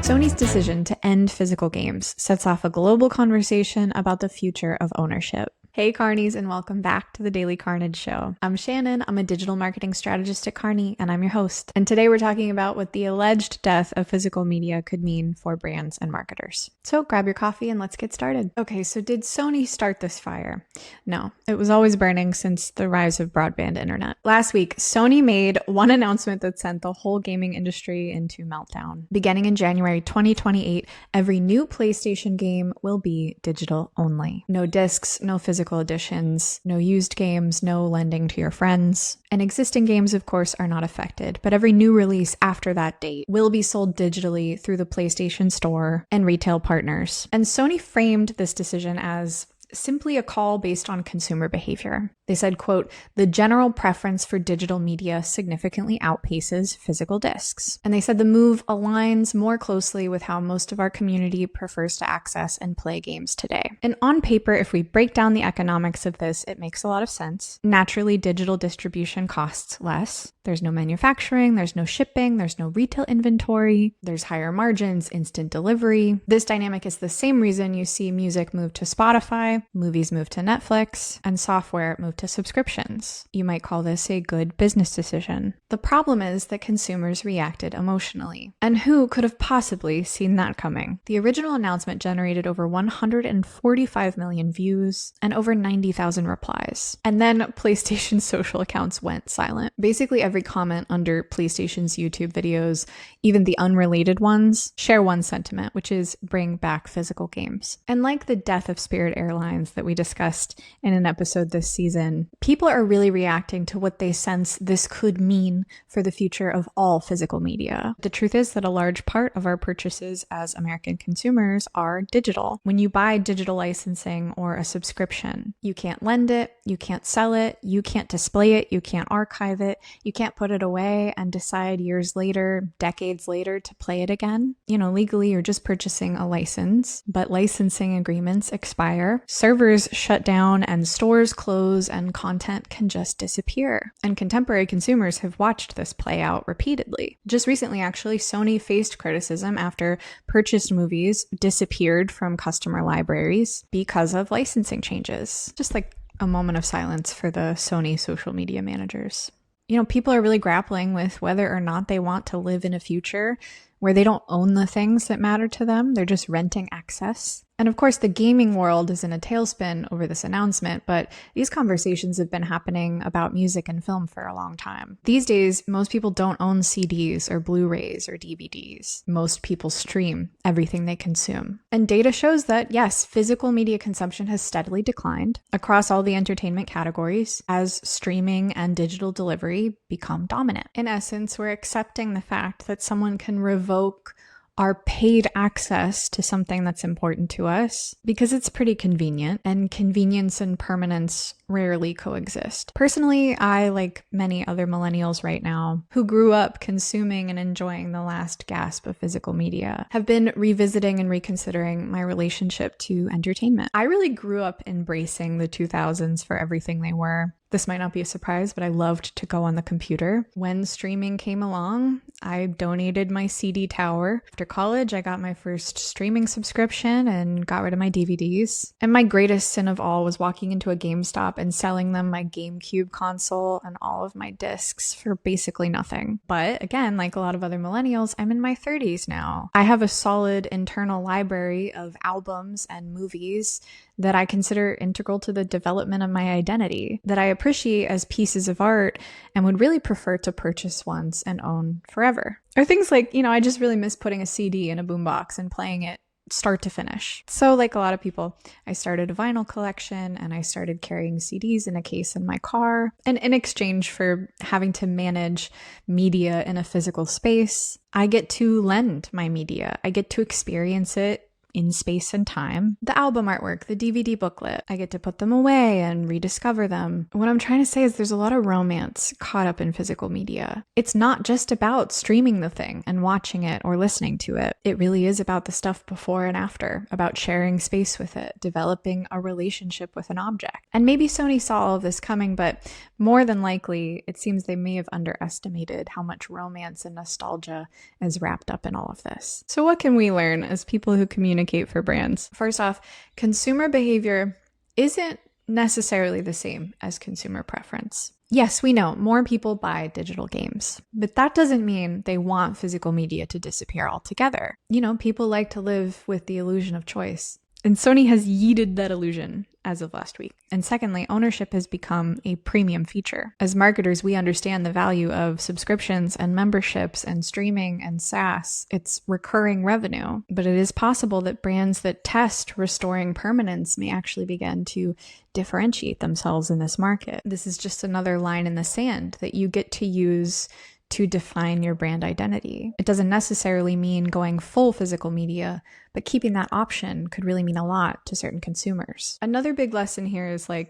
Sony's decision to end physical games sets off a global conversation about the future of ownership. Hey Carnies, and welcome back to the Daily Carnage Show. I'm Shannon, I'm a digital marketing strategist at Carney, and I'm your host. And today we're talking about what the alleged death of physical media could mean for brands and marketers. So grab your coffee and let's get started. Okay, so did Sony start this fire? No, it was always burning since the rise of broadband internet. Last week, Sony made one announcement that sent the whole gaming industry into meltdown. Beginning in January 2028, every new PlayStation game will be digital only. No discs, no physical editions, no used games, no lending to your friends. And existing games, of course, are not affected, but every new release after that date will be sold digitally through the PlayStation Store and retail partners. And Sony framed this decision as simply a call based on consumer behavior. They said, quote, "The general preference for digital media significantly outpaces physical discs." And they said the move aligns more closely with how most of our community prefers to access and play games today. And on paper, if we break down the economics of this, it makes a lot of sense. Naturally, digital distribution costs less. There's no manufacturing, there's no shipping, there's no retail inventory, there's higher margins, instant delivery. This dynamic is the same reason you see music move to Spotify, movies move to Netflix, and software move to subscriptions. You might call this a good business decision. The problem is that consumers reacted emotionally. And who could have possibly seen that coming? The original announcement generated over 145 million views and over 90,000 replies. And then PlayStation social accounts went silent. Basically every comment under PlayStation's YouTube videos, even the unrelated ones, share one sentiment, which is bring back physical games. And like the death of Spirit Airlines that we discussed in an episode this season, people are really reacting to what they sense this could mean for the future of all physical media. The truth is that a large part of our purchases as American consumers are digital. When you buy digital licensing or a subscription, you can't lend it, you can't sell it, you can't display it, you can't archive it, you can't put it away and decide years later, decades later to play it again. You know, legally you're just purchasing a license, but licensing agreements expire. Servers shut down and stores close and content can just disappear. And contemporary consumers have watched this play out repeatedly. Just recently, actually, Sony faced criticism after purchased movies disappeared from customer libraries because of licensing changes. Just like a moment of silence for the Sony social media managers. You know, people are really grappling with whether or not they want to live in a future where they don't own the things that matter to them. They're just renting access. And of course, the gaming world is in a tailspin over this announcement, but these conversations have been happening about music and film for a long time. These days, most people don't own CDs or Blu-rays or DVDs. Most people stream everything they consume. And data shows that, yes, physical media consumption has steadily declined across all the entertainment categories as streaming and digital delivery become dominant. In essence, we're accepting the fact that someone can revoke our paid access to something that's important to us because it's pretty convenient, and convenience and permanence rarely coexist. Personally, I, like many other millennials right now who grew up consuming and enjoying the last gasp of physical media, have been revisiting and reconsidering my relationship to entertainment. I really grew up embracing the 2000s for everything they were. This might not be a surprise, but I loved to go on the computer. When streaming came along, I donated my CD tower. After college, I got my first streaming subscription and got rid of my DVDs. And my greatest sin of all was walking into a GameStop and selling them my GameCube console and all of my discs for basically nothing. But again, like a lot of other millennials, I'm in my 30s now. I have a solid internal library of albums and movies that I consider integral to the development of my identity, that I appreciate as pieces of art and would really prefer to purchase once and own forever. Or things like, you know, I just really miss putting a CD in a boombox and playing it start to finish. So like a lot of people, I started a vinyl collection and I started carrying CDs in a case in my car. And in exchange for having to manage media in a physical space, I get to lend my media. I get to experience it in space and time. The album artwork, the DVD booklet, I get to put them away and rediscover them. What I'm trying to say is there's a lot of romance caught up in physical media. It's not just about streaming the thing and watching it or listening to it. It really is about the stuff before and after, about sharing space with it, developing a relationship with an object. And maybe Sony saw all of this coming, but More than likely, it seems they may have underestimated how much romance and nostalgia is wrapped up in all of this. So what can we learn as people who communicate for brands? First off, consumer behavior isn't necessarily the same as consumer preference. Yes, we know more people buy digital games, but that doesn't mean they want physical media to disappear altogether. People like to live with the illusion of choice. And Sony has yeeted that illusion as of last week. And secondly, ownership has become a premium feature. As marketers, we understand the value of subscriptions and memberships and streaming and SaaS. It's recurring revenue. But it is possible that brands that test restoring permanence may actually begin to differentiate themselves in this market. This is just another line in the sand that you get to use to define your brand identity. It doesn't necessarily mean going full physical media, but keeping that option could really mean a lot to certain consumers. Another big lesson here is PR.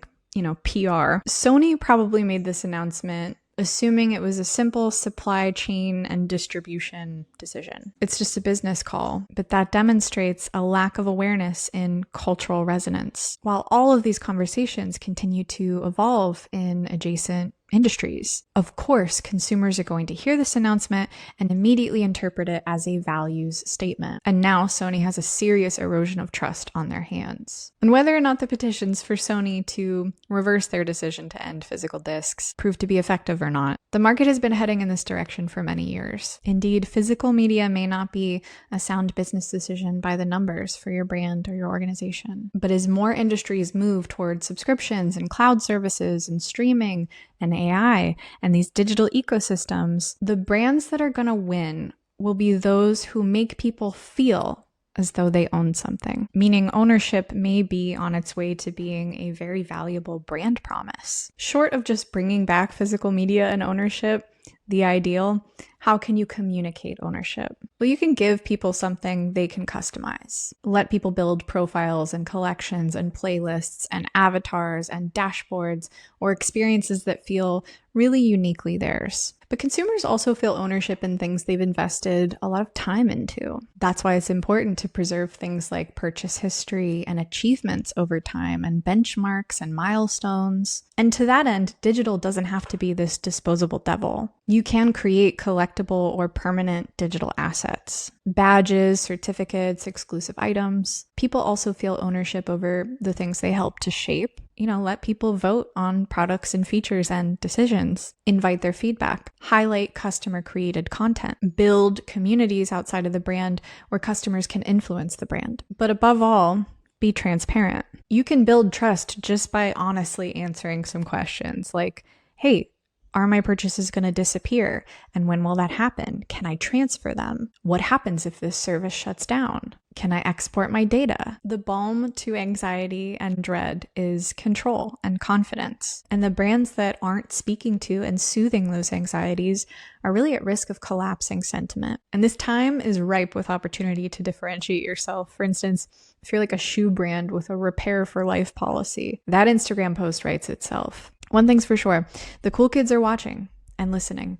Sony probably made this announcement assuming it was a simple supply chain and distribution decision. It's just a business call, but that demonstrates a lack of awareness in cultural resonance. While all of these conversations continue to evolve in adjacent industries, of course, consumers are going to hear this announcement and immediately interpret it as a values statement. And now Sony has a serious erosion of trust on their hands. And whether or not the petitions for Sony to reverse their decision to end physical discs prove to be effective or not, the market has been heading in this direction for many years. Indeed, physical media may not be a sound business decision by the numbers for your brand or your organization. But as more industries move towards subscriptions and cloud services and streaming and AI and these digital ecosystems, the brands that are going to win will be those who make people feel as though they own something, meaning ownership may be on its way to being a very valuable brand promise. Short of just bringing back physical media and ownership, the ideal, how can you communicate ownership? Well, you can give people something they can customize. Let people build profiles and collections and playlists and avatars and dashboards or experiences that feel really uniquely theirs. But consumers also feel ownership in things they've invested a lot of time into. That's why it's important to preserve things like purchase history and achievements over time and benchmarks and milestones. And to that end, digital doesn't have to be this disposable devil. You can create collectible or permanent digital assets, badges, certificates, exclusive items. People also feel ownership over the things they help to shape. Let people vote on products and features and decisions, invite their feedback, highlight customer created content, build communities outside of the brand where customers can influence the brand. But above all, be transparent. You can build trust just by honestly answering some questions like, hey, are my purchases going to disappear? And when will that happen? Can I transfer them? What happens if this service shuts down? Can I export my data? The balm to anxiety and dread is control and confidence. And the brands that aren't speaking to and soothing those anxieties are really at risk of collapsing sentiment. And this time is ripe with opportunity to differentiate yourself. For instance, if you're like a shoe brand with a repair for life policy, that Instagram post writes itself. One thing's for sure, the cool kids are watching and listening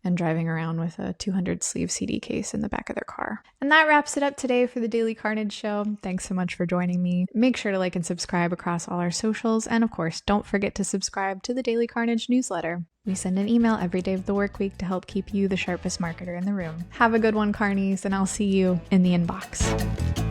and driving around with a 200 sleeve CD case in the back of their car. And that wraps it up today for the Daily Carnage Show. Thanks so much for joining me. Make sure to like and subscribe across all our socials. And of course, don't forget to subscribe to the Daily Carnage newsletter. We send an email every day of the work week to help keep you the sharpest marketer in the room. Have a good one, Carnies, and I'll see you in the inbox.